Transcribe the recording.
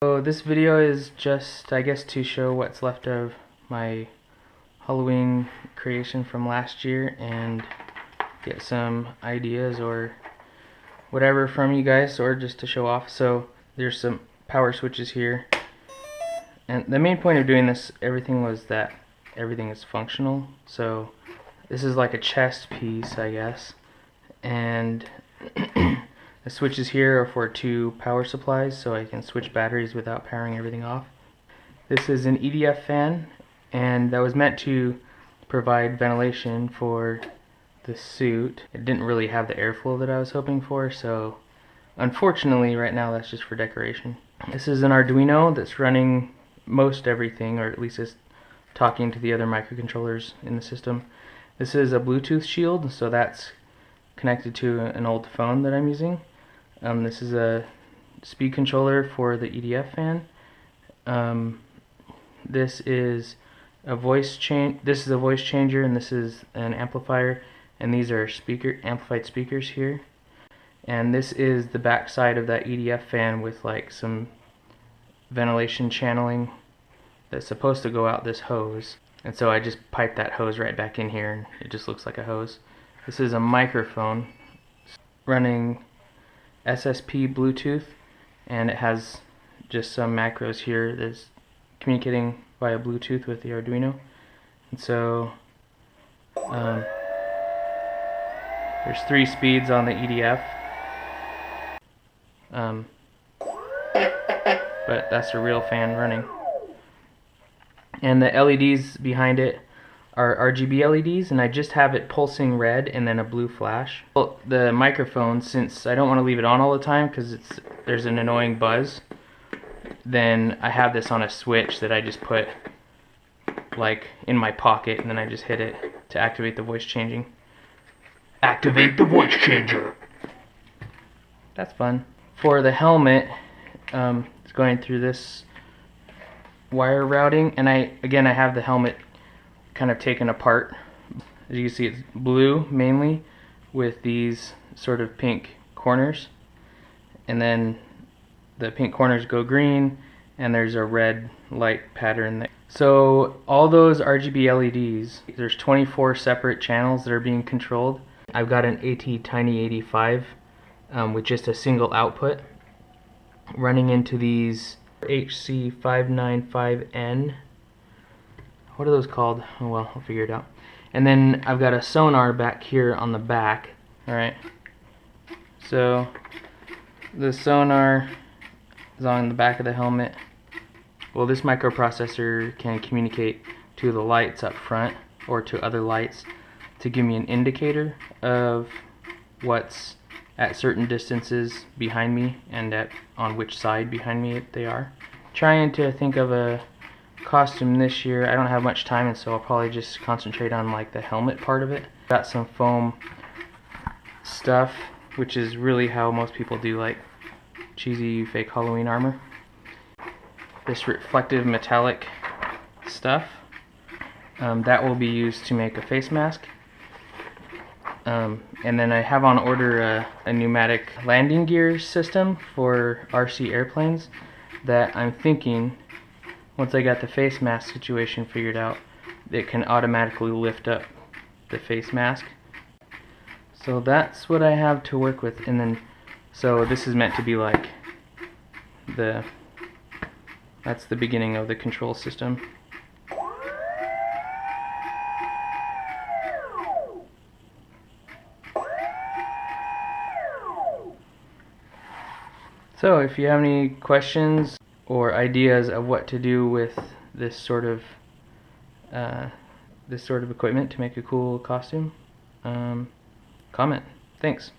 So this video is just, I guess, to show what's left of my Halloween creation from last year and get some ideas or whatever from you guys, or just to show off. So there's some power switches here, and the main point of doing this everything was that everything is functional. So this is like a chest piece, I guess, and the switches here are for 2 power supplies, so I can switch batteries without powering everything off. This is an EDF fan, and that was meant to provide ventilation for the suit. It didn't really have the airflow that I was hoping for, so unfortunately right now that's just for decoration. This is an Arduino that's running most everything, or at least it's talking to the other microcontrollers in the system. This is a Bluetooth shield, so that's connected to an old phone that I'm using. This is a speed controller for the EDF fan. This is a voice changer, and this is an amplifier, and these are amplified speakers here. And this is the back side of that EDF fan with like some ventilation channeling that's supposed to go out this hose. And so I just pipe that hose right back in here, and it just looks like a hose. This is a microphone running SSP Bluetooth, and it has just some macros here that's communicating via Bluetooth with the Arduino. And so there's 3 speeds on the EDF, but that's a real fan running. And the LEDs behind it are RGB LEDs, and I just have it pulsing red and then a blue flash. Well, the microphone, since I don't want to leave it on all the time because there's an annoying buzz, then I have this on a switch that I just put like in my pocket, and then I just hit it to activate the voice changing. Activate the voice changer! That's fun. For the helmet, it's going through this wire routing, and I have the helmet kind of taken apart. As you can see, it's blue mainly with these sort of pink corners, and then the pink corners go green, and there's a red light pattern there. So all those RGB LEDs, there's 24 separate channels that are being controlled. I've got an ATtiny85 with just a single output running into these HC595N. What are those called? Oh well, I'll figure it out. And then I've got a sonar back here on the back. Alright, so the sonar is on the back of the helmet. Well, this microprocessor can communicate to the lights up front or to other lights to give me an indicator of what's at certain distances behind me and on which side behind me they are. Trying to think of a costume this year. I don't have much time, and so I'll probably just concentrate on like the helmet part of it. Got some foam stuff, which is really how most people do like cheesy fake Halloween armor. This reflective metallic stuff that will be used to make a face mask. And then I have on order a pneumatic landing gear system for RC airplanes that I'm thinking, once I got the face mask situation figured out, it can automatically lift up the face mask. So that's what I have to work with. And then, so this is meant to be like that's the beginning of the control system. So if you have any questions or ideas of what to do with this sort of equipment to make a cool costume, comment. Thanks.